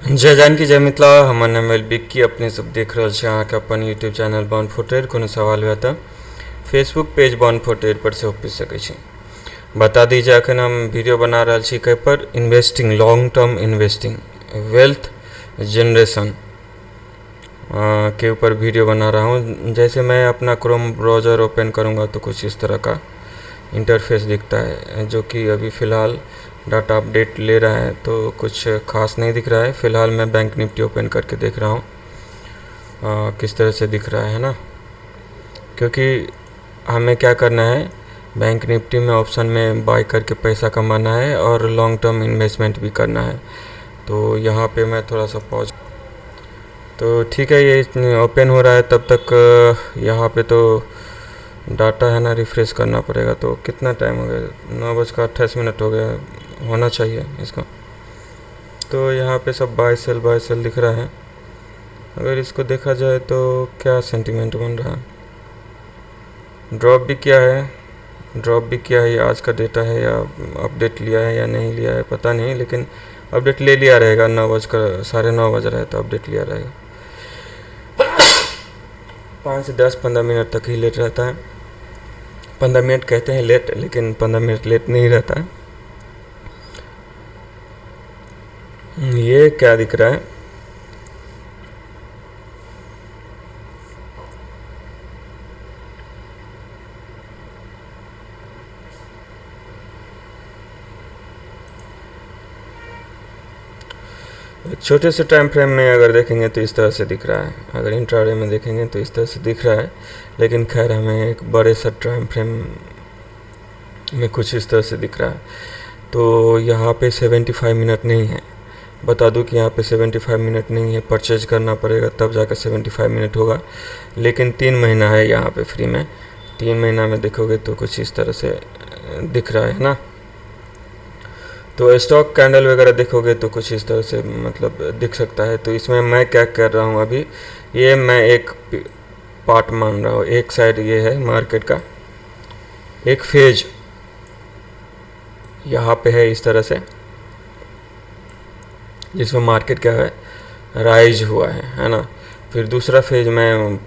जय जानकी जय मिथिला। हमर नाम है बिक्की। अपने सब देख रहल छी अहाँके अपन यूट्यूब चैनल बॉन्ड फुटेर। कोनो सवाल हुआ तऽ फेसबुक पेज बॉन्ड फुटेर पर से पूछ सकै छी। बता दीजिए अखन हम वीडियो बना रहा छी कई पर investing, long term investing, wealth generation के ऊपर वीडियो बना रहा हूँ। जैसे मैं अपना क्रोम ब्राउज़र ओपन करूँगा तो कुछ इस तरह का इंटरफेस दिखता है, जो कि अभी फ़िलहाल डाटा अपडेट ले रहा है तो कुछ खास नहीं दिख रहा है। फ़िलहाल मैं बैंक निफ्टी ओपन करके देख रहा हूँ किस तरह से दिख रहा है ना, क्योंकि हमें क्या करना है, बैंक निफ्टी में ऑप्शन में बाय करके पैसा कमाना है और लॉन्ग टर्म इन्वेस्टमेंट भी करना है। तो यहाँ पे मैं थोड़ा सा पॉज, तो ठीक है ये ओपन हो रहा है। तब तक यहाँ पे तो डाटा है ना, रिफ़्रेश करना पड़ेगा। तो कितना टाइम हो गया, 9:28 हो गया होना चाहिए इसका। तो यहाँ पे सब बाय सेल दिख रहा है। अगर इसको देखा जाए तो क्या सेंटीमेंट बन रहा है, ड्रॉप भी किया है, ये आज का डेटा है या अपडेट लिया है या नहीं लिया है पता नहीं, लेकिन अपडेट ले लिया रहेगा। 9:09 बज रहा है तो अपडेट लिया रहेगा। 5 से 10-15 मिनट तक ही लेट रहता है। 15 मिनट कहते हैं लेट, लेकिन 15 मिनट लेट नहीं रहता है। ये क्या दिख रहा है, छोटे से टाइम फ्रेम में अगर देखेंगे तो इस तरह से दिख रहा है, अगर इंट्राडे में देखेंगे तो इस तरह से दिख रहा है। लेकिन खैर हमें एक बड़े सा टाइम फ्रेम में कुछ इस तरह से दिख रहा है। तो यहाँ पे 75 मिनट नहीं है, बता दूं कि यहाँ पे 75 मिनट नहीं है, परचेज करना पड़ेगा तब जाकर 75 मिनट होगा। लेकिन 3 महीना है यहाँ पे फ्री में। 3 महीना में देखोगे तो कुछ इस तरह से दिख रहा है ना। तो स्टॉक कैंडल वगैरह देखोगे तो कुछ इस तरह से मतलब दिख सकता है। तो इसमें मैं क्या कर रहा हूँ अभी, ये मैं एक पार्ट मान रहा हूँ। एक साइड ये है मार्केट का, एक फेज यहाँ पे है इस तरह से, जिसमें मार्केट क्या है, राइज हुआ है ना। फिर दूसरा फेज मैं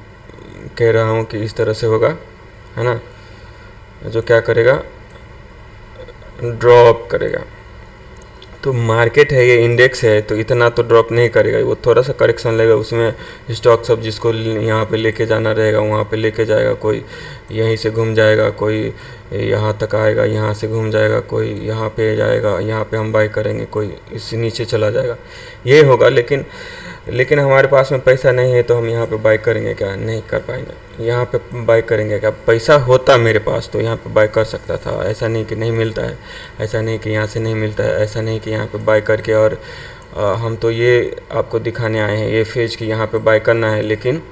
कह रहा हूँ कि इस तरह से होगा, है ना, जो क्या करेगा, ड्रॉप करेगा। तो मार्केट है, ये इंडेक्स है, तो इतना तो ड्रॉप नहीं करेगा, वो थोड़ा सा करेक्शन लेगा। उसमें स्टॉक सब जिसको यहाँ पे लेके जाना रहेगा वहाँ पे लेके जाएगा, कोई यहीं से घूम जाएगा, कोई यहाँ तक आएगा, यहाँ से घूम जाएगा, कोई यहाँ पे जाएगा, यहाँ पे हम बाय करेंगे, कोई इससे नीचे चला जाएगा, ये होगा। लेकिन हमारे पास में पैसा नहीं है तो हम यहाँ पे बाय करेंगे क्या, नहीं कर पाएंगे। यहाँ पे बाय करेंगे क्या, पैसा होता मेरे पास तो यहाँ पे बाय कर सकता था। ऐसा नहीं कि नहीं मिलता है, ऐसा नहीं कि यहाँ से नहीं मिलता है, ऐसा नहीं कि यहाँ पे बाय करके और हम तो ये आपको दिखाने आए हैं ये फेज कि यहाँ पे बाय करना है। लेकिन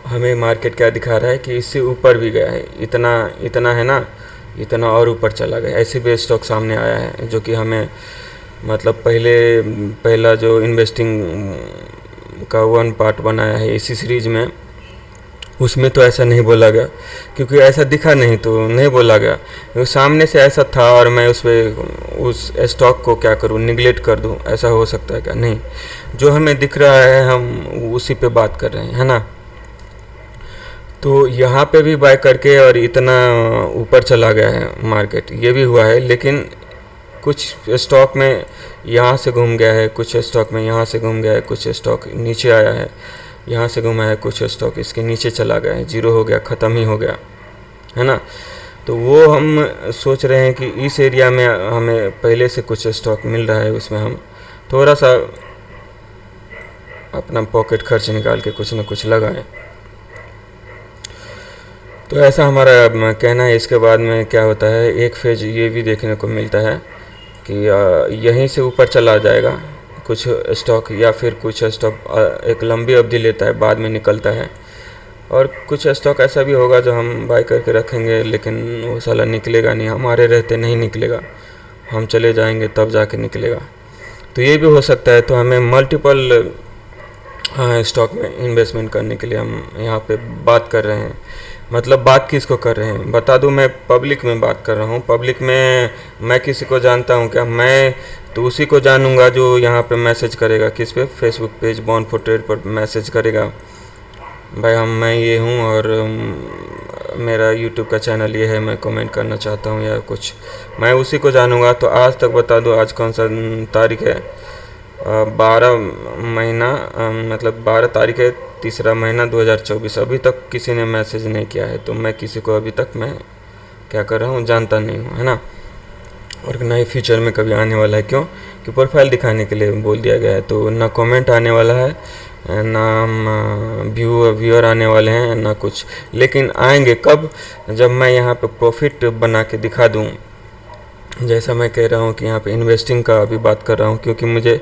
हमें मार्केट क्या दिखा रहा है कि इससे ऊपर भी गया है, इतना है ना, इतना और ऊपर चला गया। ऐसे भी स्टॉक सामने आया है जो कि हमें मतलब पहला जो इन्वेस्टिंग का 1 पार्ट बनाया है इसी सीरीज में, उसमें तो ऐसा नहीं बोला गया, क्योंकि ऐसा दिखा नहीं तो नहीं बोला गया। तो सामने से ऐसा था और मैं उस स्टॉक को क्या करूं, निगलेक्ट कर दूं, ऐसा हो सकता है क्या? नहीं, जो हमें दिख रहा है हम उसी पे बात कर रहे हैं, है ना। तो यहाँ पे भी बाय करके और इतना ऊपर चला गया है मार्केट, ये भी हुआ है। लेकिन कुछ स्टॉक में यहाँ से घूम गया है, कुछ स्टॉक में यहाँ से घूम गया है, कुछ स्टॉक नीचे आया है, यहाँ से घूमा है, कुछ स्टॉक इसके नीचे चला गया है, जीरो हो गया, ख़त्म ही हो गया, है ना। तो वो हम सोच रहे हैं कि इस एरिया में हमें पहले से कुछ स्टॉक मिल रहा है, उसमें हम थोड़ा सा अपना पॉकेट खर्च निकाल के कुछ ना कुछ लगाएं। तो ऐसा हमारा कहना है। इसके बाद में क्या होता है, एक फेज ये भी देखने को मिलता है कि यहीं से ऊपर चला जाएगा कुछ स्टॉक, या फिर कुछ स्टॉक एक लंबी अवधि लेता है, बाद में निकलता है। और कुछ स्टॉक ऐसा भी होगा जो हम बाय करके रखेंगे लेकिन वो साला निकलेगा नहीं, हमारे रहते नहीं निकलेगा, हम चले जाएंगे तब जाके निकलेगा। तो ये भी हो सकता है। तो हमें मल्टीपल स्टॉक में इन्वेस्टमेंट करने के लिए हम यहाँ पे बात कर रहे हैं। मतलब बात किसको कर रहे हैं बता दूं, मैं पब्लिक में बात कर रहा हूँ। पब्लिक में मैं किसी को जानता हूँ क्या? मैं तो उसी को जानूंगा जो यहाँ पे मैसेज करेगा, किस पे, Facebook page bond for trade पर मैसेज करेगा, भाई मैं ये हूँ और मेरा यूट्यूब का चैनल ये है, मैं कमेंट करना चाहता हूँ या कुछ, मैं उसी को जानूंगा। तो आज तक बता दो आज कौन सा तारीख है, 12 महीना, मतलब 12 तारीख है, तीसरा महीना 2024। अभी तक किसी ने मैसेज नहीं किया है, तो मैं किसी को अभी तक मैं क्या कर रहा हूँ जानता नहीं हूँ, है ना। और ना ही फ्यूचर में कभी आने वाला है, क्यों कि प्रोफाइल दिखाने के लिए बोल दिया गया है। तो ना कमेंट आने वाला है, ना व्यूअर आने वाले हैं, ना कुछ। लेकिन आएंगे कब, जब मैं यहाँ पे प्रॉफिट बना के दिखा दूँ। जैसा मैं कह रहा हूँ कि यहाँ पे इन्वेस्टिंग का अभी बात कर रहा हूँ, क्योंकि मुझे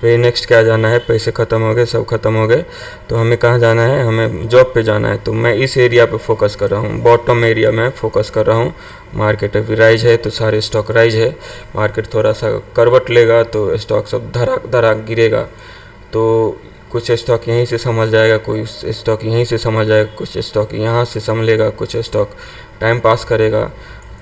वेरी नेक्स्ट क्या जाना है, पैसे ख़त्म हो गए, सब ख़त्म हो गए, तो हमें कहाँ जाना है, हमें जॉब पे जाना है। तो मैं इस एरिया पे फोकस कर रहा हूँ, बॉटम एरिया में फोकस कर रहा हूँ। मार्केट अभी राइज है तो सारे स्टॉक राइज है, मार्केट थोड़ा सा करवट लेगा तो स्टॉक सब धड़ाक धड़ाक गिरेगा। तो कुछ स्टॉक यहीं से संभल जाएगा, कोई स्टॉक यहीं से संभल जाएगा, कुछ स्टॉक यहाँ से संभलेगा, कुछ स्टॉक टाइम पास करेगा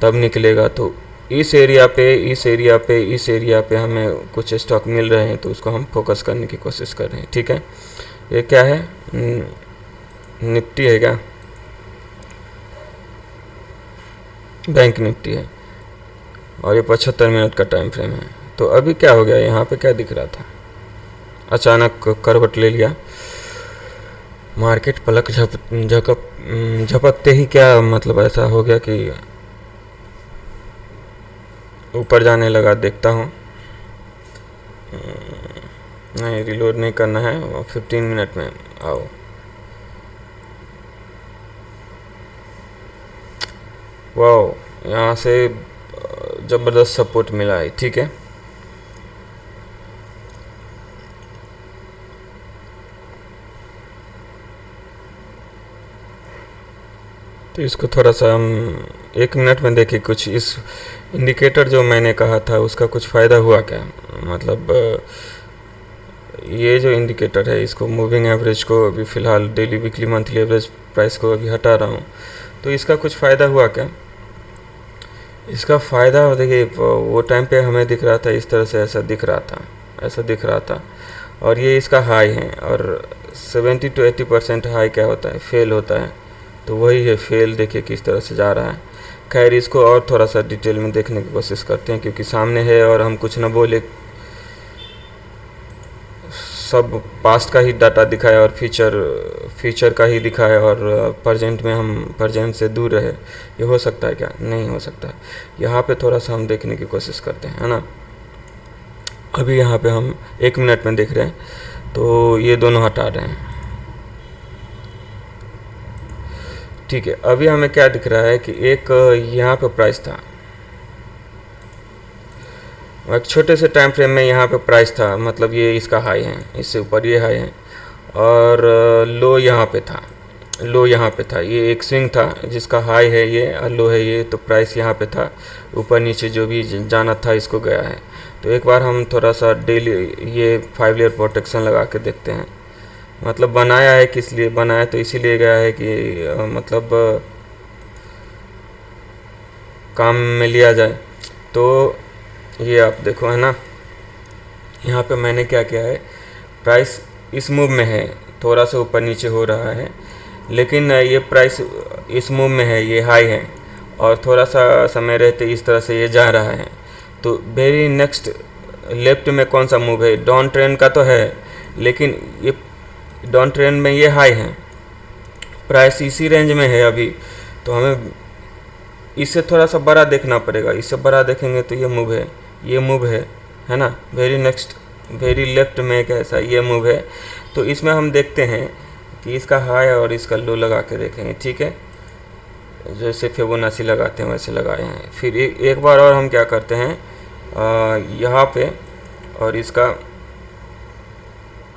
तब निकलेगा। तो इस एरिया पे हमें कुछ स्टॉक मिल रहे हैं, तो उसको हम फोकस करने की कोशिश कर रहे हैं, ठीक है। ये क्या है, निफ्टी है क्या, बैंक निफ्टी है, और ये 75 मिनट का टाइम फ्रेम है। तो अभी क्या हो गया, यहाँ पे क्या दिख रहा था, अचानक करवट ले लिया मार्केट, पलक झपकते ही क्या मतलब ऐसा हो गया कि ऊपर जाने लगा। देखता हूँ, नहीं रिलोड नहीं करना है, 15 मिनट में आओ। वाओ, यहाँ से ज़बरदस्त सपोर्ट मिला है, ठीक है। तो इसको थोड़ा सा हम 1 मिनट में देखें, कुछ इस इंडिकेटर जो मैंने कहा था उसका कुछ फ़ायदा हुआ क्या, मतलब ये जो इंडिकेटर है इसको, मूविंग एवरेज को अभी फ़िलहाल daily weekly monthly average price को अभी हटा रहा हूँ, तो इसका कुछ फ़ायदा हुआ क्या। इसका फ़ायदा देखिए, वो टाइम पे हमें दिख रहा था इस तरह से, ऐसा दिख रहा था, और ये इसका हाई है, और 70 to 80% हाई क्या होता है, फेल होता है। तो वही है फेल, देखिए किस तरह से जा रहा है। खैर इसको और थोड़ा सा डिटेल में देखने की कोशिश करते हैं, क्योंकि सामने है और हम कुछ ना बोले, सब पास्ट का ही डाटा दिखाए और फ्यूचर का ही दिखाए, और प्रेजेंट में हम प्रेजेंट से दूर रहे, ये हो सकता है क्या, नहीं हो सकता। यहाँ पे थोड़ा सा हम देखने की कोशिश करते हैं, है ना। अभी यहाँ पे हम 1 मिनट में देख रहे हैं, तो ये दोनों हटा रहे हैं, ठीक है। अभी हमें क्या दिख रहा है कि एक यहाँ पे प्राइस था, एक छोटे से टाइम फ्रेम में यहाँ पे प्राइस था, मतलब ये इसका हाई है, इससे ऊपर ये हाई है, और लो यहाँ पे था, ये एक स्विंग था जिसका हाई है ये और लो है ये, तो प्राइस यहाँ पे था, ऊपर नीचे जो भी जाना था इसको गया है। तो एक बार हम थोड़ा सा डेली ये 5 लेयर प्रोटेक्शन लगा के देखते हैं, मतलब बनाया है, किस लिए बनाया, तो इसीलिए गया है कि मतलब काम में लिया जाए। तो ये आप देखो, है ना, यहाँ पे मैंने क्या किया है, प्राइस इस मूव में है, थोड़ा सा ऊपर नीचे हो रहा है, लेकिन ये प्राइस इस मूव में है, ये हाई है, और थोड़ा सा समय रहते इस तरह से ये जा रहा है। तो वेरी नेक्स्ट लेफ्ट में कौन सा मूव है, डाउन ट्रेंड का तो है, लेकिन ये डाउन ट्रेंड में ये हाई है, प्राइस इसी रेंज में है अभी, तो हमें इससे थोड़ा सा बड़ा देखना पड़ेगा। इससे बड़ा देखेंगे तो ये मूव है ना, वेरी लेफ्ट में एक ऐसा ये मूव है। तो इसमें हम देखते हैं कि इसका हाई और इसका लो लगा के देखेंगे, ठीक है, जैसे फिबोनाची लगाते हैं वैसे लगाए हैं। फिर एक बार और हम क्या करते हैं, यहाँ पे और इसका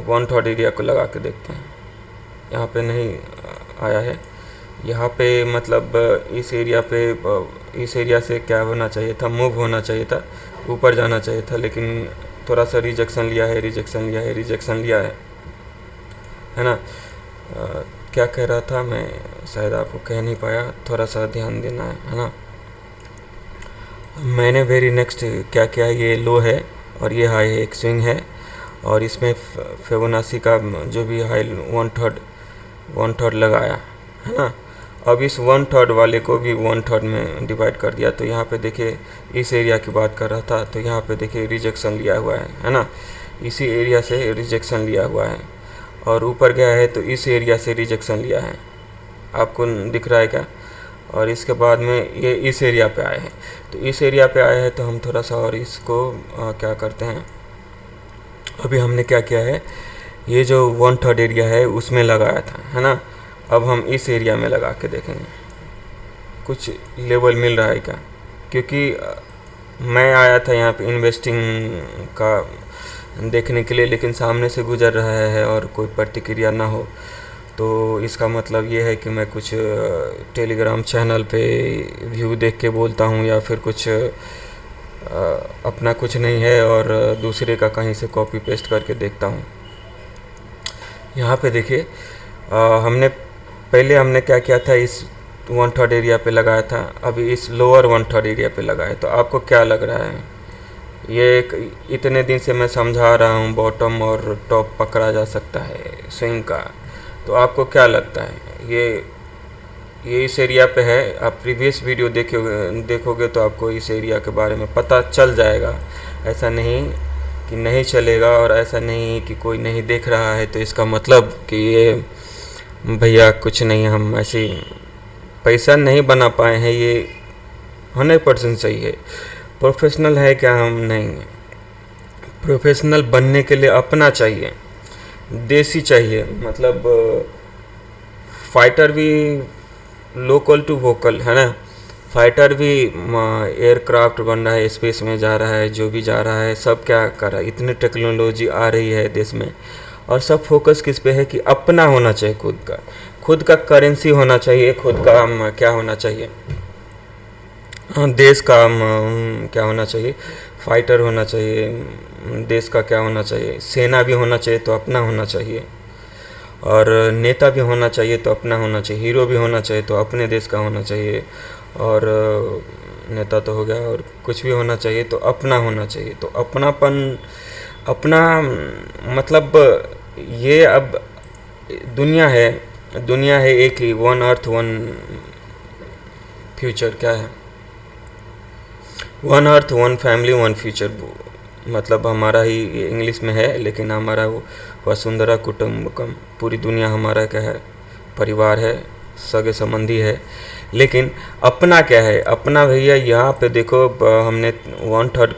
1/3 एरिया को लगा के देखते हैं, यहाँ पे नहीं आया है, यहाँ पे मतलब इस एरिया से क्या होना चाहिए था, मूव होना चाहिए था, ऊपर जाना चाहिए था, लेकिन थोड़ा सा रिजेक्शन लिया है ना। क्या कह रहा था मैं, शायद आपको कह नहीं पाया, थोड़ा सा ध्यान देना है ना। मैंने वेरी नेक्स्ट क्या किया, ये लो है और ये हाई एक स्विंग है, और इसमें फिबोनाची का जो भी हाई वन थर्ड लगाया है ना। अब इस वन थर्ड वाले को भी वन थर्ड में डिवाइड कर दिया। तो यहाँ पे देखिए इस एरिया की बात कर रहा था, तो यहाँ पे देखिए रिजेक्शन लिया हुआ है ना, इसी एरिया से रिजेक्शन लिया हुआ है, और ऊपर गया है तो इस एरिया से रिजेक्शन लिया है, आपको दिख रहा है क्या। और इसके बाद में ये इस एरिया पे आए हैं, तो इस एरिया पे आए हैं तो हम थोड़ा सा और इसको क्या करते हैं, अभी हमने क्या किया है, ये जो वन थर्ड एरिया है उसमें लगाया था है ना, अब हम इस एरिया में लगा के देखेंगे कुछ लेवल मिल रहा है क्या। क्योंकि मैं आया था यहाँ पे इन्वेस्टिंग का देखने के लिए, लेकिन सामने से गुजर रहा है और कोई प्रतिक्रिया ना हो, तो इसका मतलब ये है कि मैं कुछ टेलीग्राम चैनल पे व्यू देख के बोलता हूँ, या फिर कुछ अपना कुछ नहीं है और दूसरे का कहीं से कॉपी पेस्ट करके देखता हूँ। यहाँ पे देखिए हमने क्या किया था, इस वन थर्ड एरिया पे लगाया था, अभी इस लोअर वन थर्ड एरिया पे लगाया। तो आपको क्या लग रहा है, ये इतने दिन से मैं समझा रहा हूँ बॉटम और टॉप पकड़ा जा सकता है स्विंग का, तो आपको क्या लगता है ये इस एरिया पे है। आप प्रीवियस वीडियो देखोगे तो आपको इस एरिया के बारे में पता चल जाएगा। ऐसा नहीं कि नहीं चलेगा, और ऐसा नहीं कि कोई नहीं देख रहा है तो इसका मतलब कि ये भैया कुछ नहीं, हम ऐसे पैसा नहीं बना पाए हैं, ये 100% सही है। प्रोफेशनल है क्या, हम नहीं हैं। प्रोफेशनल बनने के लिए अपना चाहिए, देसी चाहिए, मतलब फाइटर भी लोकल टू वोकल है ना। फाइटर भी एयरक्राफ्ट बन रहा है, स्पेस में जा रहा है, जो भी जा रहा है सब क्या कर रहा है, इतनी टेक्नोलॉजी आ रही है देश में, और सब फोकस किस पे है कि अपना होना चाहिए, खुद का करेंसी होना चाहिए, खुद का क्या होना चाहिए, देश का क्या होना चाहिए, फाइटर होना चाहिए, देश का क्या होना चाहिए, सेना भी होना चाहिए तो अपना होना चाहिए, और नेता भी होना चाहिए तो अपना होना चाहिए, हीरो भी होना चाहिए तो अपने देश का होना चाहिए, और नेता तो हो गया, और कुछ भी होना चाहिए तो अपना होना चाहिए। तो अपनापन, अपना मतलब ये अब दुनिया है एक ही, वन अर्थ वन फ्यूचर, क्या है, one earth one family one future, मतलब हमारा ही इंग्लिश में है, लेकिन हमारा वसुंधरा कुटुंबकम, पूरी दुनिया हमारा क्या है, परिवार है, सगे संबंधी है। लेकिन अपना क्या है, अपना भैया यहाँ पे देखो, हमने one third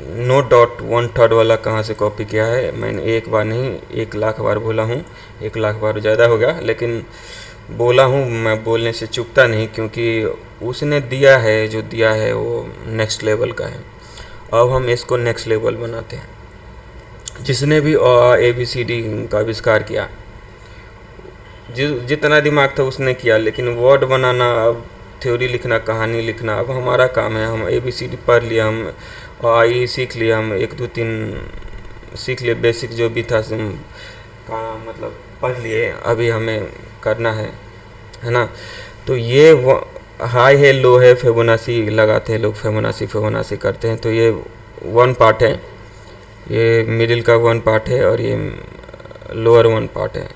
no dot one third वाला कहाँ से कॉपी किया है। मैंने एक बार नहीं 1,00,000 बार बोला हूँ, 1,00,000 बार ज़्यादा हो गया, लेकिन बोला हूँ, मैं बोलने से चूकता नहीं, क्योंकि उसने दिया है, जो दिया है वो नेक्स्ट लेवल का है। अब हम इसको नेक्स्ट लेवल बनाते हैं। जिसने भी ABCD का आविष्कार किया, जितना दिमाग था उसने किया, लेकिन वर्ड बनाना, अब थ्योरी लिखना, कहानी लिखना अब हमारा काम है। हम ABCD पढ़ लिया, हम आई सीख लिया, हम 1 2 3 सीख लिए, बेसिक जो भी था का मतलब पढ़ लिए, अभी हमें करना है ना। तो ये हाई है, लो है, फिबोनाची लगाते हैं लोग, फिबोनाची करते हैं। तो ये वन पार्ट है, ये मिडिल का वन पार्ट है, और ये लोअर वन पार्ट है,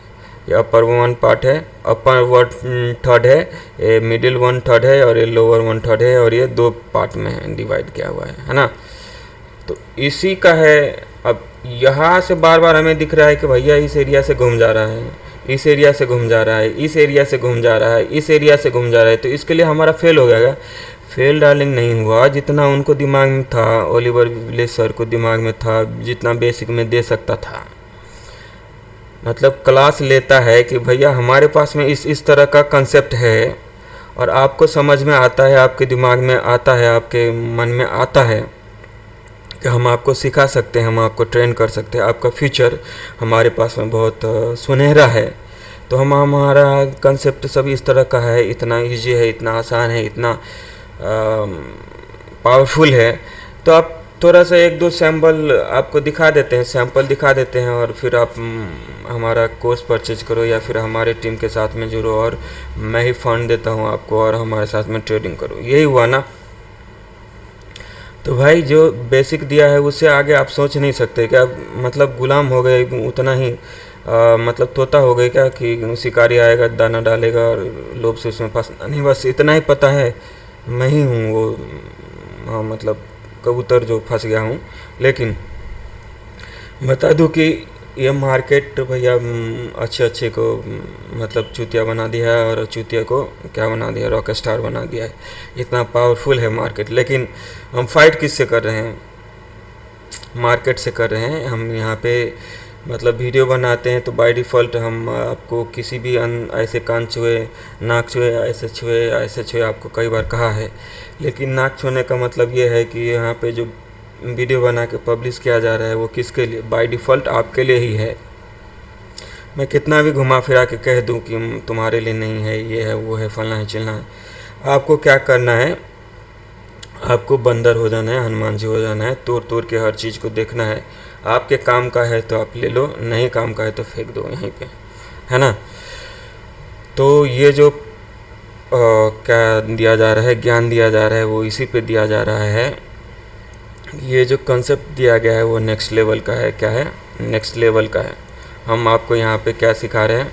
ये अपर वन पार्ट है, अपर वन थर्ड है, ये मिडिल वन थर्ड है, और ये लोअर वन थर्ड है, और ये 2 पार्ट में डिवाइड किया हुआ है ना। तो इसी का है। अब यहाँ से बार बार हमें दिख रहा है कि भैया इस एरिया से घूम जा रहा है, इस एरिया से घूम जा रहा है, इस एरिया से घूम जा रहा है, इस एरिया से घूम जा रहा है, तो इसके लिए हमारा फेल हो गया। फेल डार्लिंग नहीं हुआ, जितना उनको दिमाग में था, ओलिवर विलेज सर को दिमाग में था, जितना बेसिक में दे सकता था, मतलब क्लास लेता है कि भैया हमारे पास में इस तरह का कंसेप्ट है, और आपको समझ में आता है, आपके दिमाग में आता है, आपके मन में आता है कि हम आपको सिखा सकते हैं, हम आपको ट्रेन कर सकते हैं, आपका फ्यूचर हमारे पास में बहुत सुनहरा है। तो हमारा कंसेप्ट सब इस तरह का है, इतना इजी है, इतना आसान है, इतना पावरफुल है। तो आप थोड़ा सा 1 2 सैम्पल आपको दिखा देते हैं, और फिर आप हमारा कोर्स परचेज करो, या फिर हमारे टीम के साथ में जुड़ो, और मैं ही फंड देता हूँ आपको, और हमारे साथ में ट्रेडिंग करो। यही हुआ ना। तो भाई जो बेसिक दिया है उससे आगे आप सोच नहीं सकते क्या? मतलब गुलाम हो गए उतना ही, मतलब तोता हो गए क्या कि शिकारी आएगा दाना डालेगा और लोभ से उसमें फंसना नहीं, बस इतना ही पता है। मैं ही हूँ वो, हाँ, मतलब कबूतर जो फंस गया हूँ। लेकिन बता दूँ कि ये मार्केट भैया अच्छे अच्छे को मतलब चूतिया बना दिया है, और चूतिया को क्या बना दिया, रॉक स्टार बना दिया है। इतना पावरफुल है मार्केट। लेकिन हम फाइट किससे कर रहे हैं? मार्केट से कर रहे हैं। हम यहाँ पे मतलब वीडियो बनाते हैं तो बाय डिफ़ॉल्ट हम आपको किसी भी ऐसे कान छुए, नाक छुए, ऐसे छुए, ऐसे छुए, आपको कई बार कहा है। लेकिन नाक छूने का मतलब ये है कि यहाँ पे जो वीडियो बना के पब्लिश किया जा रहा है वो किसके लिए? बाय डिफ़ॉल्ट आपके लिए ही है। मैं कितना भी घुमा फिरा के कह दूं कि तुम्हारे लिए नहीं है, ये है, वो है, फलना है, चिलना है, आपको क्या करना है? आपको बंदर हो जाना है, हनुमान जी हो जाना है, तोड़ तोड़ के हर चीज़ को देखना है। आपके काम का है तो आप ले लो, नहीं काम का है तो फेंक दो यहीं पे, है ना? तो ये जो क्या दिया जा रहा है, ज्ञान दिया जा रहा है, वो इसी पे दिया जा रहा है। ये जो कंसेप्ट दिया गया है वो नेक्स्ट लेवल का है। क्या है? नेक्स्ट लेवल का है। हम आपको यहाँ पे क्या सिखा रहे हैं?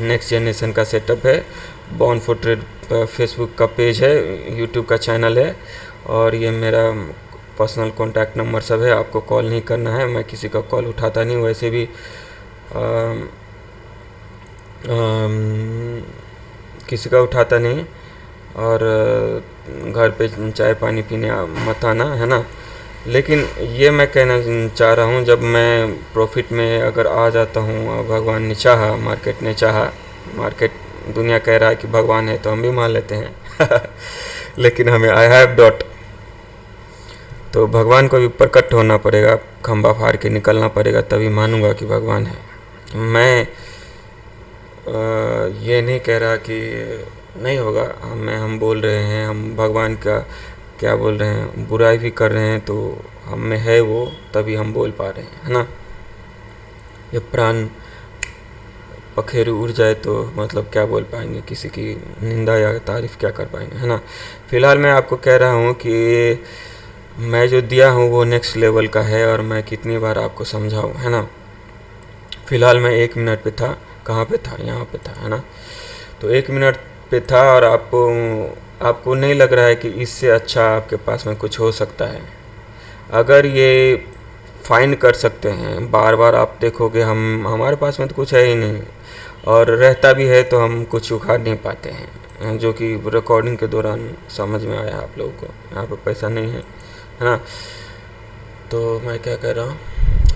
नेक्स्ट जनरेशन का सेटअप है। बॉर्न फॉर ट्रेड फेसबुक का पेज है, यूट्यूब का चैनल है, और ये मेरा पर्सनल कॉन्टैक्ट नंबर सब है। आपको कॉल नहीं करना है, मैं किसी का कॉल उठाता नहीं। वैसे भी किसी का उठाता नहीं, और घर पे चाय पानी पीने मत आना, है ना? लेकिन ये मैं कहना चाह रहा हूँ, जब मैं प्रॉफिट में अगर आ जाता हूँ, भगवान ने चाहा, मार्केट ने चाहा, मार्केट दुनिया कह रहा है कि भगवान है तो हम भी मान लेते हैं लेकिन हमें आई हैव डॉट, तो भगवान को भी प्रकट होना पड़ेगा, खंबा फाड़ के निकलना पड़ेगा, तभी मानूंगा कि भगवान है। मैं ये नहीं कह रहा कि नहीं होगा, हम बोल रहे हैं, हम भगवान का क्या बोल रहे हैं, बुराई भी कर रहे हैं, तो हम में है वो, तभी हम बोल पा रहे हैं, है ना? ये प्राण पखेरु उड़ जाए तो मतलब क्या बोल पाएंगे, किसी की निंदा या तारीफ़ क्या कर पाएंगे, है ना? फ़िलहाल मैं आपको कह रहा हूँ कि मैं जो दिया हूँ वो नेक्स्ट लेवल का है, और मैं कितनी बार आपको समझाऊँ, है ना? फ़िलहाल मैं 1 मिनट पे था, कहाँ पे था? यहाँ पे था, है ना? तो 1 मिनट पे था, और आपको नहीं लग रहा है कि इससे अच्छा आपके पास में कुछ हो सकता है? अगर ये फाइंड कर सकते हैं, बार बार आप देखोगे हमारे पास में तो कुछ है ही नहीं, और रहता भी है तो हम कुछ उखाड़ नहीं पाते हैं, जो कि रिकॉर्डिंग के दौरान समझ में आया आप लोगों को। यहाँ पे पैसा नहीं है ना? तो मैं क्या कह रहा हूँ,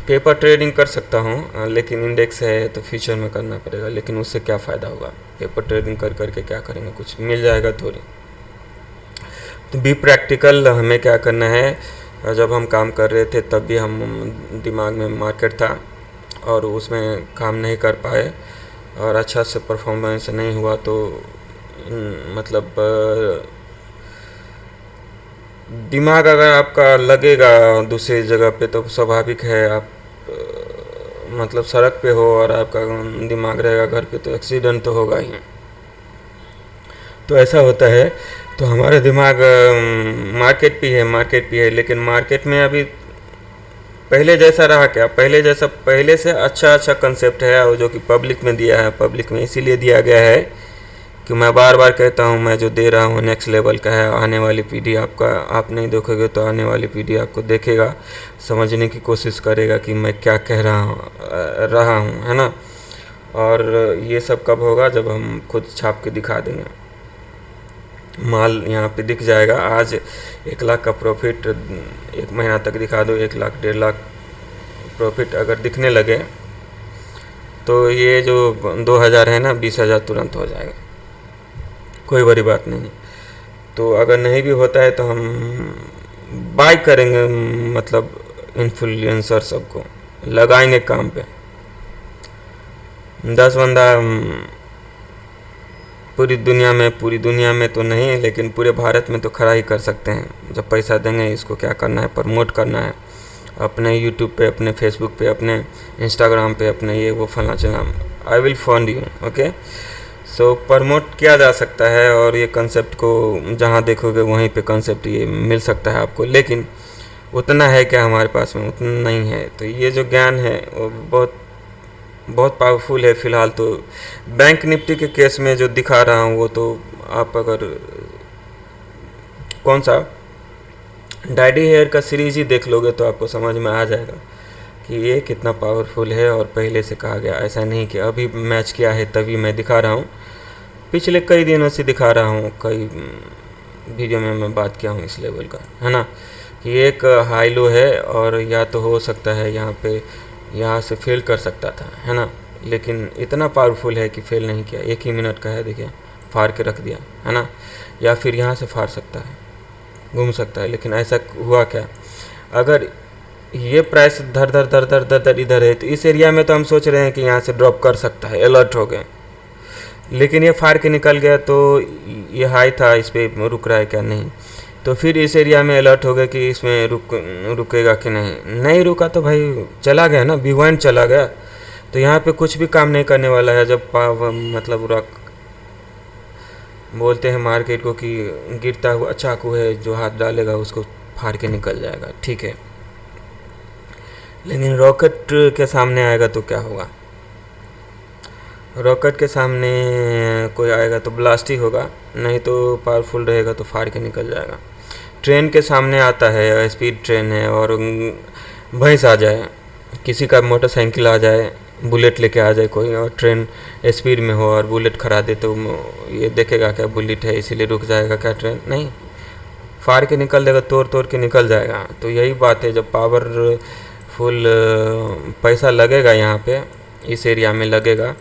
पेपर ट्रेडिंग कर सकता हूँ, लेकिन इंडेक्स है तो फ्यूचर में करना पड़ेगा। लेकिन उससे क्या फ़ायदा होगा? पेपर ट्रेडिंग कर करके क्या करेंगे? कुछ मिल जाएगा थोड़ी। तो बी प्रैक्टिकल। हमें क्या करना है? जब हम काम कर रहे थे तब भी हम दिमाग में मार्केट था, और उसमें काम नहीं कर पाए, और अच्छा से परफॉर्मेंस नहीं हुआ, तो मतलब दिमाग अगर आपका लगेगा दूसरी जगह पे तो स्वाभाविक है, आप मतलब सड़क पे हो और आपका दिमाग रहेगा घर पे, तो एक्सीडेंट तो होगा ही। तो ऐसा होता है। तो हमारा दिमाग मार्केट पे है, लेकिन मार्केट में अभी पहले जैसा रहा क्या? पहले से अच्छा कंसेप्ट है, और जो कि पब्लिक में दिया है। पब्लिक में इसीलिए दिया गया है कि मैं बार बार कहता हूँ, मैं जो दे रहा हूँ नेक्स्ट लेवल का है। आने वाली पीढ़ी आप नहीं देखोगे तो आने वाली पीढ़ी आपको देखेगा, समझने की कोशिश करेगा कि मैं क्या कह रहा हूँ, है ना? और ये सब कब होगा? जब हम खुद छाप के दिखा देंगे, माल यहाँ पे दिख जाएगा। आज 1 लाख का प्रॉफिट 1 महीना तक दिखा दो, 1 लाख 1.5 लाख प्रॉफिट अगर दिखने लगे, तो ये जो 2000 है ना, 20,000 तुरंत हो जाएगा, कोई बड़ी बात नहीं। तो अगर नहीं भी होता है तो हम बाय करेंगे, मतलब इन्फ्लुएंसर सबको लगाएंगे काम पे। 10 बंदा पूरी दुनिया में तो नहीं, लेकिन पूरे भारत में तो खड़ा ही कर सकते हैं। जब पैसा देंगे, इसको क्या करना है? प्रमोट करना है अपने यूट्यूब पे, अपने फेसबुक पे, अपने इंस्टाग्राम पे, अपने ये वो फलना चलना। I will fund you, okay? So promote किया जा सकता है, और ये कंसेप्ट को जहाँ देखोगे वहीं पे कंसेप्ट ये मिल सकता है आपको। लेकिन उतना है क्या हमारे पास में, उतना नहीं है। तो ये जो ज्ञान है वो बहुत बहुत पावरफुल है। फ़िलहाल तो बैंक निफ्टी के केस में जो दिखा रहा हूँ वो तो आप अगर कौन सा डैडी हेयर का सीरीज़ ही देख लोगे तो आपको समझ में आ जाएगा कि ये कितना पावरफुल है। और पहले से कहा गया, ऐसा नहीं कि अभी मैच किया है तभी मैं दिखा रहा हूँ, पिछले कई दिनों से दिखा रहा हूँ, कई वीडियो में मैं बात किया हूँ इस लेवल का, है ना। कि एक हाई लो है और या तो हो सकता है यहाँ पे यहाँ से फेल कर सकता था, है ना, लेकिन इतना पावरफुल है कि फेल नहीं किया। 1 ही मिनट का है, देखिए फाड़ के रख दिया, है ना। या फिर यहाँ से फाड़ सकता है, घूम सकता है, लेकिन ऐसा हुआ क्या? अगर ये प्राइस धर धर धर धर धर धर इधर है तो इस एरिया में तो हम सोच रहे हैं कि यहाँ से ड्रॉप कर सकता है, अलर्ट हो गए, लेकिन ये फाड़ के निकल गया। तो ये हाई था, इस पर रुक रहा है क्या? नहीं। तो फिर इस एरिया में अलर्ट हो गया कि इसमें रुकेगा कि नहीं। नहीं रुका तो भाई चला गया ना, बिवाइंड चला गया। तो यहाँ पे कुछ भी काम नहीं करने वाला है। जब मतलब बोलते हैं मार्केट को कि गिरता हुआ चाकू है, जो हाथ डालेगा उसको फाड़ के निकल जाएगा, ठीक है। लेकिन रॉकेट के सामने आएगा तो क्या होगा? रॉकेट के सामने कोई आएगा तो ब्लास्ट ही होगा, नहीं तो पावरफुल रहेगा तो फाड़ के निकल जाएगा। ट्रेन के सामने आता है, स्पीड ट्रेन है, और भैंस आ जाए, किसी का मोटरसाइकिल आ जाए, बुलेट लेके आ जाए कोई, और ट्रेन स्पीड में हो और बुलेट खड़ा दे, तो ये देखेगा क्या बुलेट है इसीलिए रुक जाएगा क्या ट्रेन? नहीं, फाड़ के निकल देगा, तोड़ तोड़ के निकल जाएगा। तो यही बात है, जब पावरफुल पैसा लगेगा यहाँ पे, इस एरिया में लगेगा,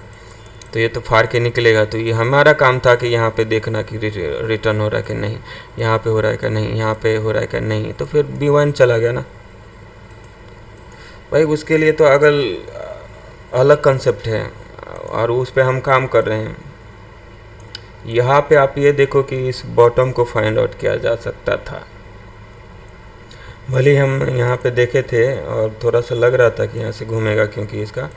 तो ये तो फाड़ के निकलेगा। तो ये हमारा काम था कि यहाँ पे देखना कि रिटर्न हो रहा है कि नहीं, यहाँ पे हो रहा है कि नहीं, यहाँ पे हो रहा है कि नहीं। तो फिर B1 चला गया ना भाई। उसके लिए तो अगल अलग कंसेप्ट है और उस पे हम काम कर रहे हैं। यहाँ पे आप ये देखो कि इस बॉटम को फाइंड आउट किया जा सकता था। भले हम यहाँ पे देखे थे और थोड़ा सा लग रहा था कि यहाँ से घूमेगा, क्योंकि इसका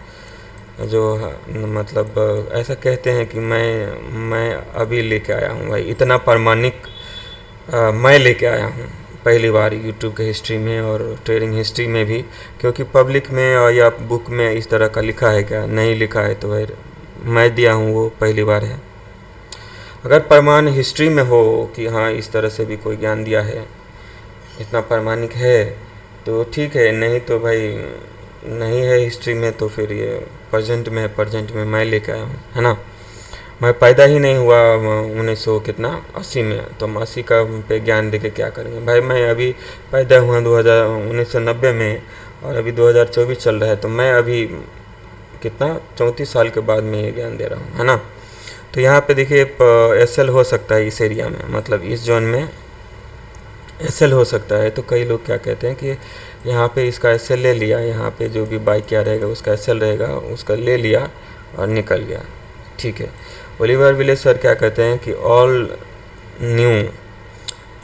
जो मतलब ऐसा कहते हैं कि मैं अभी लेके आया हूँ भाई, इतना प्रमाणिक मैं लेके आया हूँ पहली बार यूट्यूब के हिस्ट्री में और ट्रेडिंग हिस्ट्री में भी। क्योंकि पब्लिक में और या बुक में इस तरह का लिखा है क्या? नहीं लिखा है। तो भाई मैं दिया हूँ वो पहली बार है। अगर प्रमाण हिस्ट्री में हो कि हाँ इस तरह से भी कोई ज्ञान दिया है, इतना प्रमाणिक है, तो ठीक है, नहीं तो भाई नहीं है हिस्ट्री में, तो फिर ये प्रेजेंट में है, प्रेजेंट में मैं लेके आया हूँ, है ना। मैं पैदा ही नहीं हुआ 1980 में, तो हम 80 का पे ज्ञान देके क्या करेंगे भाई। मैं अभी पैदा हुआ 1990 में और अभी 2024 चल रहा है, तो मैं अभी कितना 34 साल के बाद में ये ज्ञान दे रहा हूँ, है ना। तो यहाँ पे देखिए SL हो सकता है इस एरिया में, मतलब इस जोन में SL हो सकता है। तो कई लोग क्या कहते हैं कि यहाँ पे इसका SL ले लिया, यहाँ पे जो भी बाई क्या रहेगा उसका SL रहेगा, उसका ले लिया और निकल गया, ठीक है। ओलिवर विलेज सर क्या कहते हैं कि ऑल न्यू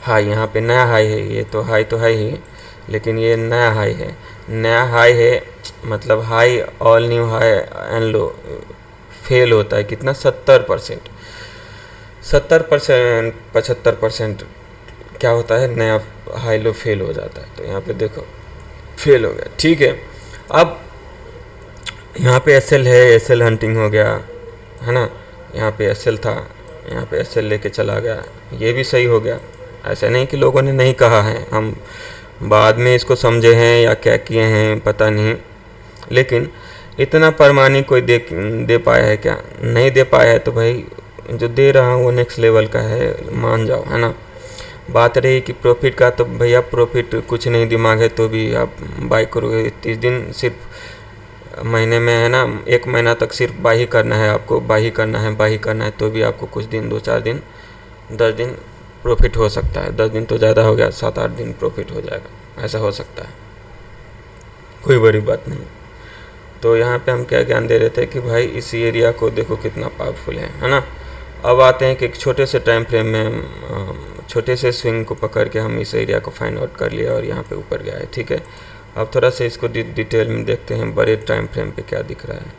हाई, यहाँ पे नया हाई है। ये तो हाई तो है ही, लेकिन ये नया हाई है। नया हाई है मतलब high, all new high and low fail होता है कितना? 70%, 70%, 75% क्या होता है, नया हाई लो फेल हो जाता है। तो यहाँ पे देखो फेल हो गया, ठीक है। अब यहाँ पे SL है, SL हंटिंग हो गया, है ना। यहाँ पे SL था, यहाँ पे SL लेके चला गया, ये भी सही हो गया। ऐसा नहीं कि लोगों ने नहीं कहा है, हम बाद में इसको समझे हैं या क्या किए हैं पता नहीं, लेकिन इतना प्रमाणिक कोई दे पाया है क्या? नहीं दे पाया है। तो भाई जो दे रहा हूँ वो नेक्स्ट लेवल का है, मान जाओ, है ना। बात रही कि प्रॉफिट का, तो भैया प्रॉफिट कुछ नहीं दिमाग है तो भी आप बाई करोगे। 30 दिन सिर्फ महीने में, है ना, 1 महीना तक सिर्फ बाई ही करना है आपको, बाई ही करना है, बाई ही करना है, तो भी आपको कुछ दिन, 2-4 दिन, 10 दिन प्रॉफिट हो सकता है। 10 दिन तो ज़्यादा हो गया, 7-8 दिन प्रॉफिट हो जाएगा, ऐसा हो सकता है, कोई बड़ी बात नहीं। तो यहाँ पे हम क्या ज्ञान दे रहे थे कि भाई इस एरिया को देखो कितना पावरफुल है ना। अब आते हैं कि एक छोटे से टाइम फ्रेम में छोटे से स्विंग को पकड़ के हम इस एरिया को फाइंड आउट कर लिया और यहाँ पे ऊपर गया है, ठीक है। अब थोड़ा सा इसको डिटेल में देखते हैं बड़े टाइम फ्रेम पे क्या दिख रहा है।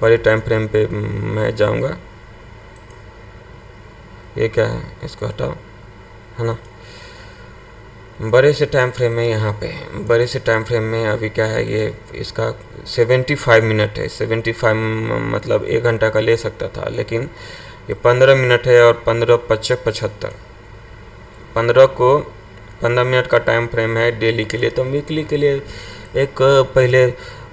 बड़े टाइम फ्रेम पे मैं जाऊँगा, ये क्या है, इसको हटाओ, है ना। बड़े से टाइम फ्रेम में यहाँ पे है, बड़े से टाइम फ्रेम में अभी क्या है, ये इसका 75 मिनट है। 75 मतलब 1 घंटा का ले सकता था, लेकिन ये 15 मिनट है और 15 पचक 75, 15 मिनट का टाइम फ्रेम है डेली के लिए। तो हम वीकली के लिए एक पहले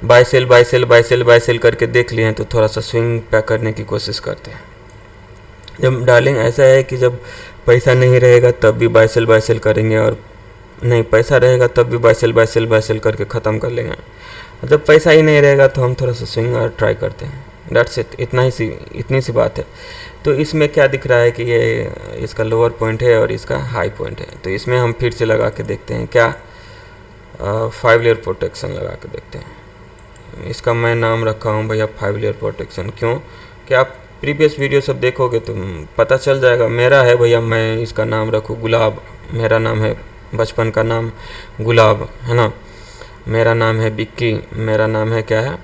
बाई सेल करके देख लिए हैं, तो थोड़ा सा स्विंग पैक करने की कोशिश करते हैं। जब डार्लिंग ऐसा है कि जब पैसा नहीं रहेगा तब भी बाई सेल करेंगे, और नहीं पैसा रहेगा तब भी बाई सेल करके ख़त्म कर लेंगे। जब पैसा ही नहीं रहेगा तो हम थोड़ा सा स्विंग और ट्राई करते हैं। डेट्स इट, इतनी सी बात है। तो इसमें क्या दिख रहा है कि ये इसका लोअर पॉइंट है और इसका हाई पॉइंट है। तो इसमें हम फिर से लगा के देखते हैं क्या, 5 लेयर प्रोटेक्शन लगा के देखते हैं। इसका मैं नाम रखा हूँ भैया 5 लेयर प्रोटेक्शन। क्यों कि आप प्रीवियस वीडियो सब देखोगे तो पता चल जाएगा। मेरा है भैया, मैं इसका नाम रखूँ गुलाब। मेरा नाम है, बचपन का नाम गुलाब है ना। मेरा नाम है बिक्की, मेरा नाम है क्या है,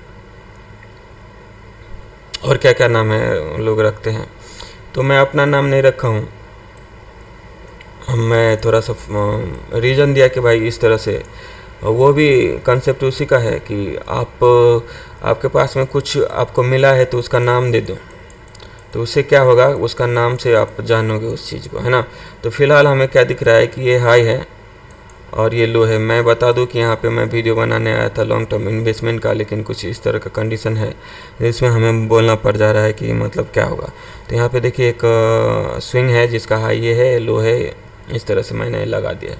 और क्या क्या नाम है लोग रखते हैं। तो मैं अपना नाम नहीं रखा हूँ, मैं थोड़ा सा रीज़न दिया कि भाई इस तरह से। वो भी कंसेप्ट उसी का है कि आपके पास में कुछ आपको मिला है तो उसका नाम दे दो, तो उससे क्या होगा, उसका नाम से आप जानोगे उस चीज़ को, है ना। तो फिलहाल हमें क्या दिख रहा है कि ये हाई है और ये लो है। मैं बता दूं कि यहाँ पे मैं वीडियो बनाने आया था लॉन्ग टर्म इन्वेस्टमेंट का, लेकिन कुछ इस तरह का कंडीशन है जिसमें हमें बोलना पड़ जा रहा है कि मतलब क्या होगा। तो यहाँ पे देखिए एक स्विंग है जिसका हाई ये है, लो है, इस तरह से मैंने लगा दिया है।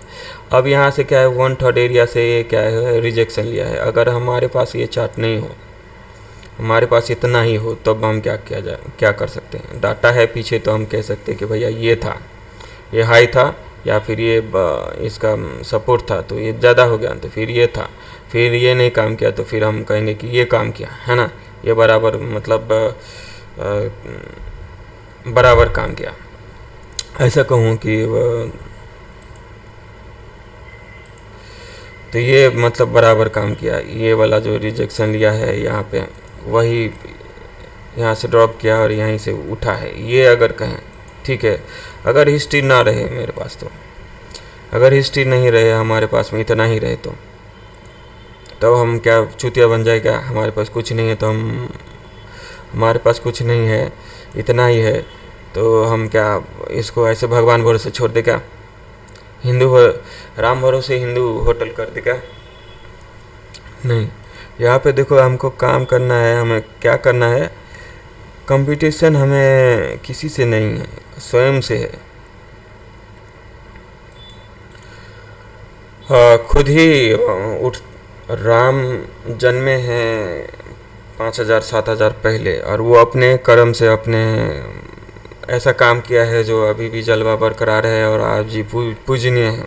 अब यहाँ से क्या है, 1/3 एरिया से ये क्या है, रिजेक्शन लिया है। अगर हमारे पास ये चार्ट नहीं हो, हमारे पास इतना ही हो, तब हम क्या कर सकते हैं। डाटा है पीछे तो हम कह सकते हैं कि भैया ये था, ये हाई था, या फिर ये इसका सपोर्ट था तो ये ज़्यादा हो गया, तो फिर ये था, फिर ये नहीं काम किया तो फिर हम कहेंगे कि ये काम किया, है ना। ये बराबर मतलब बराबर काम किया, ऐसा कहूँ कि तो ये मतलब बराबर काम किया। ये वाला जो रिजेक्शन लिया है यहाँ पे, वही यहाँ से ड्रॉप किया और यहीं से उठा है, ये अगर कहें ठीक है। अगर हिस्ट्री ना रहे मेरे पास, तो अगर हिस्ट्री नहीं रहे हमारे पास में, इतना ही रहे, तो तब हम क्या चूतिया बन जाए क्या। हमारे पास कुछ नहीं है तो हमारे पास कुछ नहीं है, इतना ही है, तो हम क्या इसको ऐसे भगवान भरोसे छोड़ दे क्या, राम भरोसे हिंदू होटल कर दे क्या। नहीं, यहाँ पे देखो हमको काम करना है, हमें क्या करना है, कंपटीशन हमें किसी से नहीं है, स्वयं से है। खुद ही राम जन्मे हैं 5000-7000 पहले, और वो अपने कर्म से अपने ऐसा काम किया है जो अभी भी जलवा बरकरार है और आज जी पूजनीय है।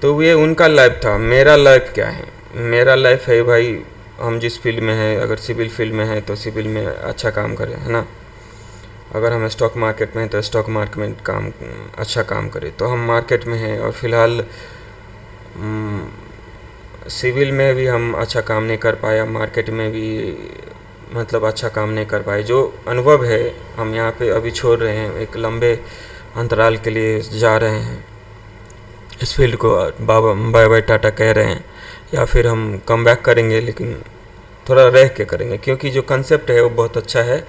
तो ये उनका लाइफ था। मेरा लाइफ क्या है, मेरा लाइफ है भाई, हम जिस फील्ड में हैं, अगर सिविल फील्ड में है तो सिविल में अच्छा काम करें, है ना। अगर हम स्टॉक मार्केट में हैं तो स्टॉक मार्केट में अच्छा काम करें। तो हम मार्केट में हैं, और फिलहाल सिविल में भी हम अच्छा काम नहीं कर पाया, मार्केट में भी मतलब अच्छा काम नहीं कर पाए। जो अनुभव है हम यहाँ पे अभी छोड़ रहे हैं, एक लंबे अंतराल के लिए जा रहे हैं इस फील्ड को, बाय बाय टाटा कह रहे हैं, या फिर हम कम बैक करेंगे, लेकिन थोड़ा रह के करेंगे, क्योंकि जो कंसेप्ट है वो बहुत अच्छा है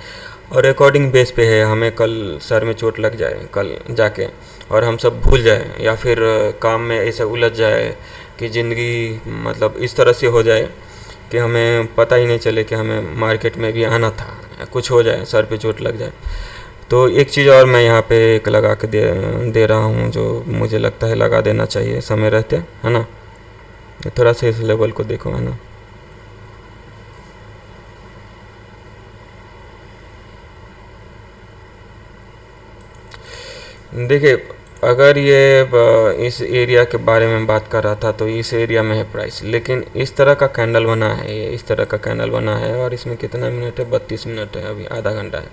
और रिकॉर्डिंग बेस पे है। हमें कल सर में चोट लग जाए कल जाके और हम सब भूल जाए, या फिर काम में ऐसा उलझ जाए कि ज़िंदगी मतलब इस तरह से हो जाए कि हमें पता ही नहीं चले कि हमें मार्केट में भी आना था, या कुछ हो जाए, सर पे चोट लग जाए। तो एक चीज़ और मैं यहाँ पे एक लगा के दे रहा हूँ, जो मुझे लगता है लगा देना चाहिए समय रहते, है ना। थोड़ा सा इस लेवल को देखो, है ना। देखिए, अगर ये इस एरिया के बारे में बात कर रहा था तो इस एरिया में है प्राइस, लेकिन इस तरह का कैंडल बना है, ये इस तरह का कैंडल बना है, और इसमें कितना मिनट है, 32 मिनट है, अभी आधा घंटा है।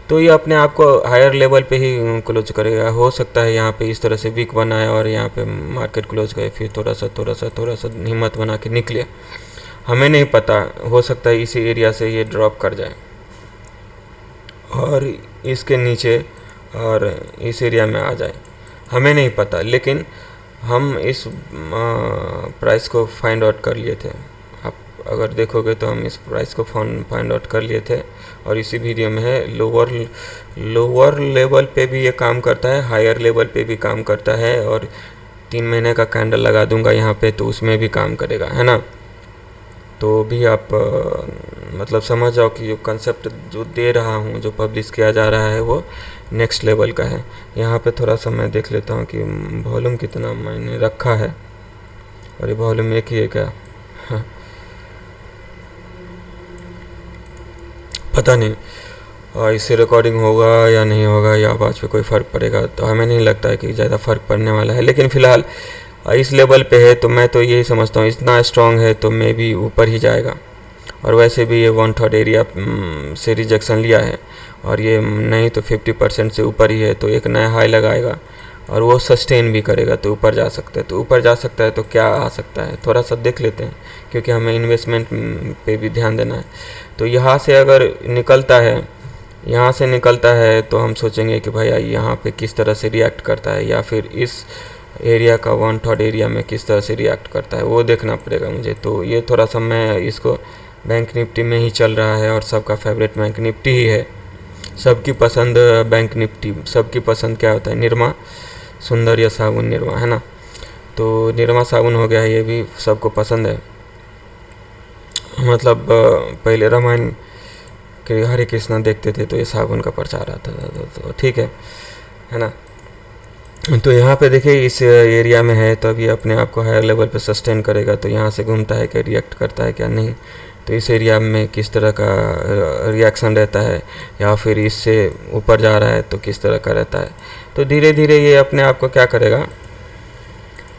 तो ये अपने आप को हायर लेवल पे ही क्लोज करेगा। हो सकता है यहाँ पे इस तरह से वीक बना है और यहाँ पे मार्केट क्लोज करे, फिर थोड़ा सा हिम्मत बना के निकले, हमें नहीं पता। हो सकता है इसी एरिया से ये ड्रॉप कर जाए और इसके नीचे और इस एरिया में आ जाए, हमें नहीं पता, लेकिन हम इस प्राइस को फाइंड आउट कर लिए थे। आप अगर देखोगे तो हम इस प्राइस को फाइंड आउट कर लिए थे, और इसी वीडियो में है। लोअर लेवल पे भी ये काम करता है, हायर लेवल पे भी काम करता है, और 3 महीने का कैंडल लगा दूंगा यहाँ पे तो उसमें भी काम करेगा, है ना। तो भी आप मतलब समझ जाओ कि जो कंसेप्ट जो दे रहा हूँ, जो पब्लिश किया जा रहा है, वो नेक्स्ट लेवल का है। यहाँ पे थोड़ा सा मैं देख लेता हूँ कि वॉल्यूम कितना मैंने रखा है, और ये वॉल्यूम एक ही है क्या? हाँ, पता नहीं। और इससे रिकॉर्डिंग होगा या नहीं होगा, या आवाज़ पे कोई फ़र्क पड़ेगा, तो हमें नहीं लगता है कि ज़्यादा फ़र्क पड़ने वाला है। लेकिन फ़िलहाल इस लेवल पे है तो मैं तो यही समझता हूँ, इतना स्ट्रॉन्ग है तो मे भी ऊपर ही जाएगा। और वैसे भी ये 1/3 एरिया से रिजेक्शन लिया है, और ये नहीं तो 50% से ऊपर ही है, तो एक नया हाई लगाएगा और वो सस्टेन भी करेगा तो ऊपर जा सकता है। तो ऊपर जा सकता है तो क्या आ सकता है, थोड़ा सा देख लेते हैं, क्योंकि हमें इन्वेस्टमेंट पे भी ध्यान देना है। तो यहाँ से अगर निकलता है, यहाँ से निकलता है तो हम सोचेंगे कि भाई यहाँ पे किस तरह से रिएक्ट करता है, या फिर इस एरिया का 1/3 एरिया में किस तरह से रिएक्ट करता है, वो देखना पड़ेगा मुझे। तो ये थोड़ा सा मैं इसको, बैंक निफ्टी में ही चल रहा है, और सबका फेवरेट बैंक निफ्टी ही है, सबकी पसंद बैंक निफ्टी। सबकी पसंद क्या होता है? निरमा, सुंदर या साबुन निरमा, है ना। तो निरमा साबुन हो गया है, ये भी सबको पसंद है। मतलब पहले रामायण के हरे कृष्णा देखते थे तो ये साबुन का प्रचार आता था, तो ठीक है ना। तो यहाँ पे देखिए इस एरिया में है, तो अभी अपने आप को हायर लेवल पे सस्टेन करेगा, तो यहाँ से घूमता है क्या, रिएक्ट करता है क्या, नहीं। तो इस एरिया में किस तरह का रिएक्शन रहता है, या फिर इससे ऊपर जा रहा है तो किस तरह का रहता है। तो धीरे धीरे ये अपने आप को क्या करेगा,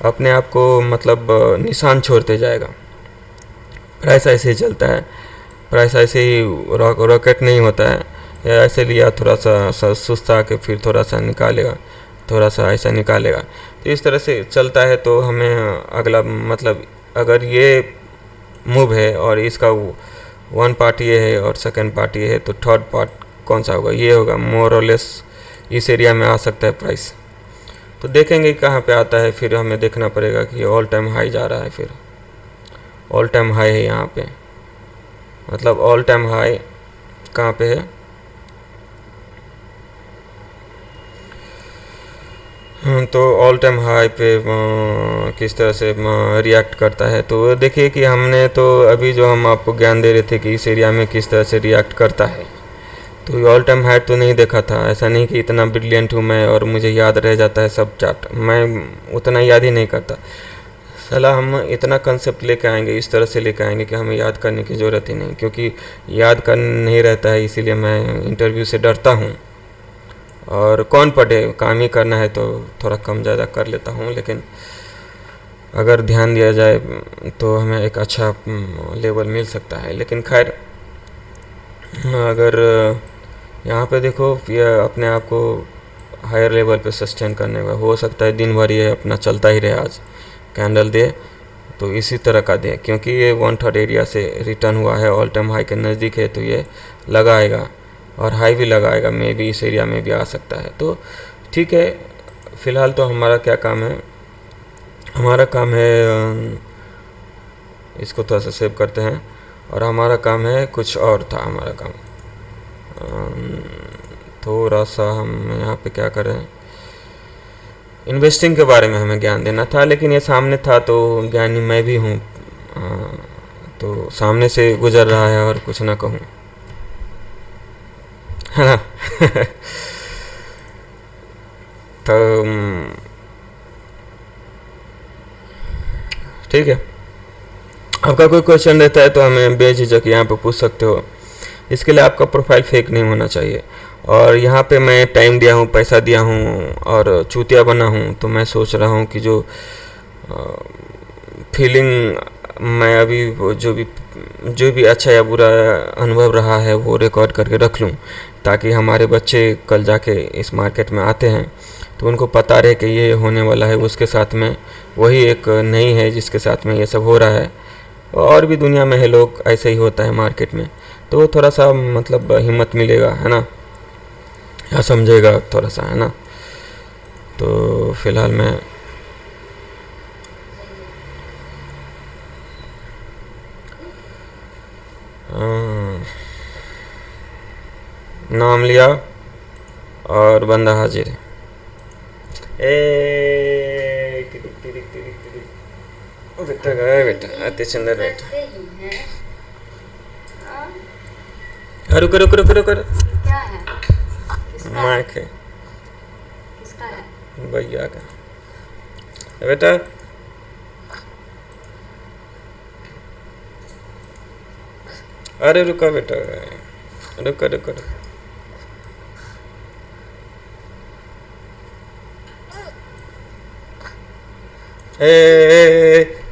अपने आप को मतलब निशान छोड़ते जाएगा। प्राइस ऐसे ही चलता है, प्राइस ऐसे ही रॉकेट नहीं होता है, या ऐसे लिया थोड़ा सा सुस्ता के फिर थोड़ा सा निकालेगा, थोड़ा सा ऐसा निकालेगा। तो इस तरह से चलता है। तो हमें अगला मतलब अगर ये मूव है और इसका 1 पार्ट ये है और सेकंड पार्ट ये है, तो थर्ड पार्ट कौन सा होगा? ये होगा। मोर और लेस इस एरिया में आ सकता है प्राइस। तो देखेंगे कहाँ पे आता है, फिर हमें देखना पड़ेगा कि ऑल टाइम हाई जा रहा है, फिर ऑल टाइम हाई है यहाँ पे, मतलब ऑल टाइम हाई कहाँ पे है? तो ऑल टाइम हाई पे किस तरह से रिएक्ट करता है। तो देखिए कि हमने तो अभी जो हम आपको ज्ञान दे रहे थे कि इस एरिया में किस तरह से रिएक्ट करता है, तो ये ऑल टाइम हाई तो नहीं देखा था। ऐसा नहीं कि इतना ब्रिलियंट हूँ मैं और मुझे याद रह जाता है सब चार्ट, मैं उतना याद ही नहीं करता। साला हम इतना कंसेप्ट लेके आएंगे, इस तरह से लेके आएंगे कि हमें याद करने की ज़रूरत ही नहीं, क्योंकि याद कर नहीं रहता है, इसीलिए मैं इंटरव्यू से डरता हूँ। और कौन पढ़े, काम ही करना है तो थोड़ा कम ज़्यादा कर लेता हूँ, लेकिन अगर ध्यान दिया जाए तो हमें एक अच्छा लेवल मिल सकता है। लेकिन खैर, अगर यहाँ पे देखो ये अपने आप को हायर लेवल पे सस्टेन करने का हो सकता है, दिन भर ये अपना चलता ही रहे, आज कैंडल दे तो इसी तरह का दे, क्योंकि ये 1/3 एरिया से रिटर्न हुआ है, ऑल टाइम हाई के नज़दीक है, तो ये लगाएगा और हाई भी लगाएगा, मे भी इस एरिया में भी आ सकता है। तो ठीक है, फ़िलहाल तो हमारा क्या काम है, हमारा काम है, इसको थोड़ा सा सेव करते हैं, और हमारा काम है कुछ और था। हमारा काम थोड़ा सा हम यहाँ पे क्या करें, इन्वेस्टिंग के बारे में हमें ज्ञान देना था, लेकिन ये सामने था तो ज्ञानी मैं भी हूँ, तो सामने से गुजर रहा है और कुछ ना कहूँ, है ना। तो ठीक है, आपका कोई क्वेश्चन रहता है तो हमें बेझिझक यहाँ पे पूछ सकते हो। इसके लिए आपका प्रोफाइल फेक नहीं होना चाहिए, और यहाँ पे मैं टाइम दिया हूँ, पैसा दिया हूँ और चूतिया बना हूँ, तो मैं सोच रहा हूँ कि जो फीलिंग मैं अभी जो भी अच्छा या बुरा अनुभव रहा है वो रिकॉर्ड करके रख लूँ, ताकि हमारे बच्चे कल जाके इस मार्केट में आते हैं तो उनको पता रहे कि ये होने वाला है, उसके साथ में वही एक नहीं है जिसके साथ में ये सब हो रहा है। और भी दुनिया में है लोग, ऐसे ही होता है मार्केट में, तो वो थोड़ा सा मतलब हिम्मत मिलेगा, है ना, या समझेगा थोड़ा सा, है ना। तो फिलहाल मैं नाम लिया और बंदा हाजिर है। टिरिक टिरिक टिरिक टिरिक बेटा गए बेटा अति सुंदर बेटा। रुको रुको रुको रुको। क्या है? माइक है। किसका है? भैया का बेटा। अरे रुका बेटा रुको रुको रुको।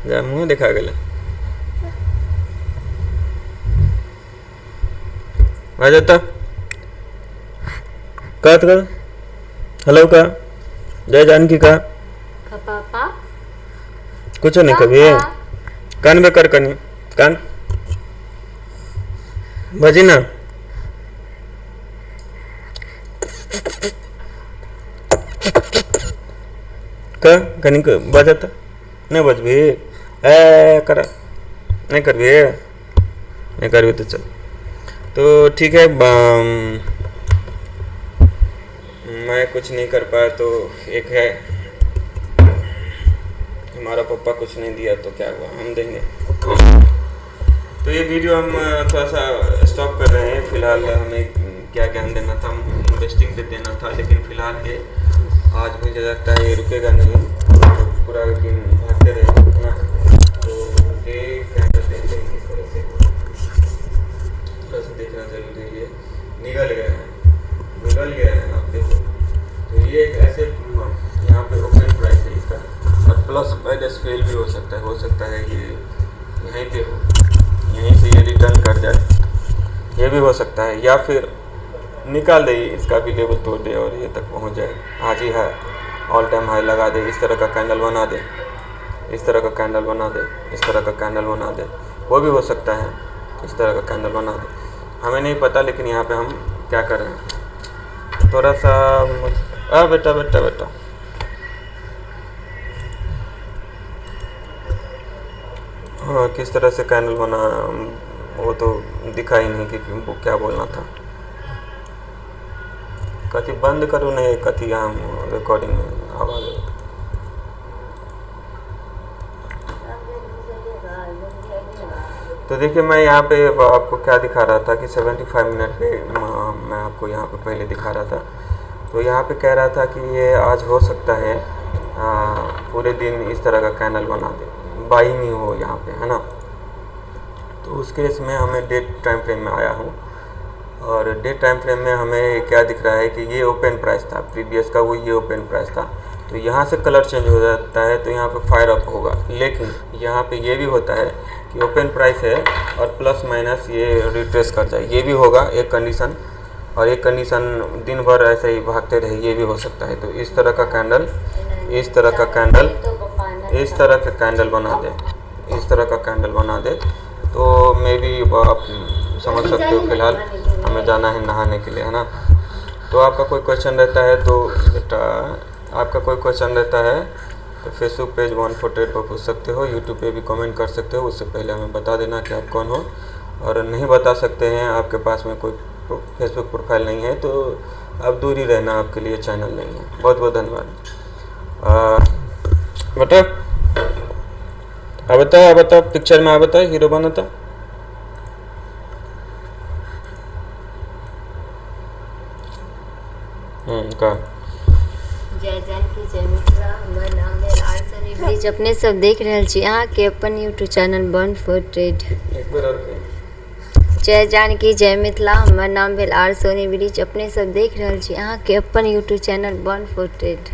जा मुँह दिखा गया। आ जाता का हेलो का जय जानकी का पापा कुछ नहीं कभी कान में कर कनी कान बजी ना का कनी बजाता नहीं बज भी करा नहीं कर भी नहीं कर भी तो चल तो ठीक है। मैं कुछ नहीं कर पाया तो एक है हमारा पापा कुछ नहीं दिया तो क्या हुआ हम देंगे। तो ये वीडियो हम थोड़ा सा स्टॉप कर रहे हैं फिलहाल। हमें क्या ज्ञान देना था इन्वेस्टिंग पे देना था लेकिन फिलहाल ये आज मुझे लगता है ये रुकेगा नहीं पूरा दिन भागते रहे ना। तो ये क्या करते हैं इस तरह से थोड़ा सा देखना जरूरी है। ये निकल गया है आप देखो। तो ये एक ऐसे यहाँ पे ओपन प्राइस है इसका और प्लस माइनस फेल भी हो सकता है ये यहीं पे हो यहीं से ये रिटर्न कर जाए ये भी हो सकता है या फिर निकाल दे इसका भी लेवल तोड़ दे और ये तक पहुँच जाए। आज ही है ऑल टाइम हाई लगा दे इस तरह का कैंडल बना दे इस तरह का कैंडल बना दे इस तरह का कैंडल बना दे वो भी हो सकता है इस तरह का कैंडल बना दे हमें नहीं पता। लेकिन यहाँ पे हम क्या कर रहे हैं थोड़ा सा बेटा बेटा बेटा हाँ किस तरह से कैंडल बना वो तो दिखा ही नहीं कि वो क्या बोलना था। कथी बंद करूँ नहीं कथी यहाँ रिकॉर्डिंग में आवाज़ तो देखिए मैं यहाँ पे आपको क्या दिखा रहा था कि 75 मिनट पे मैं आपको यहाँ पे पहले दिखा रहा था। तो यहाँ पे कह रहा था कि ये आज हो सकता है पूरे दिन इस तरह का कैंडल बना दे बाई नहीं हो यहाँ पे है ना। तो उस केस में हमें डेट टाइम फ्रेम में आया हूँ और डेट टाइम फ्रेम में हमें क्या दिख रहा है कि ये ओपन प्राइस था प्रीवियस का वो ये ओपन प्राइस था। तो यहाँ से कलर चेंज हो जाता है तो यहाँ पे फायर अप होगा। लेकिन यहाँ पे ये भी होता है कि ओपन प्राइस है और प्लस माइनस ये रिट्रेस कर जाए ये भी होगा एक कंडीशन। और एक कंडीशन दिन भर ऐसे ही भागते रहे ये भी हो सकता है। तो इस तरह का कैंडल इस तरह का कैंडल इस तरह का कैंडल बना दे इस तरह का कैंडल बना दे तो मे बी आप समझ सकते हो। फिलहाल हमें जाना है नहाने के लिए है ना। तो आपका कोई क्वेश्चन रहता है तो बेटा आपका कोई क्वेश्चन रहता है तो Facebook page bond for trade पर पूछ सकते हो। यूट्यूब पे भी कमेंट कर सकते हो। उससे पहले हमें बता देना कि आप कौन हो। और नहीं बता सकते हैं आपके पास में कोई फेसबुक प्रोफाइल नहीं है तो आप दूर ही रहना आपके लिए चैनल नहीं है। बहुत बहुत धन्यवाद। बेटा अब बता पिक्चर में बता हीरो बना था का जय जानकी जय मिथिला हमर नाम है आरसनी ब्रिज अपने सब देख रहल छी अहाँ के अपन YouTube channel bond for trade. एक बार और जय जानकी जय मिथिला हमर नाम भेल आर सोनी ब्रिज अपने सब देख रहल छी अहाँ के अपन YouTube channel bond for trade.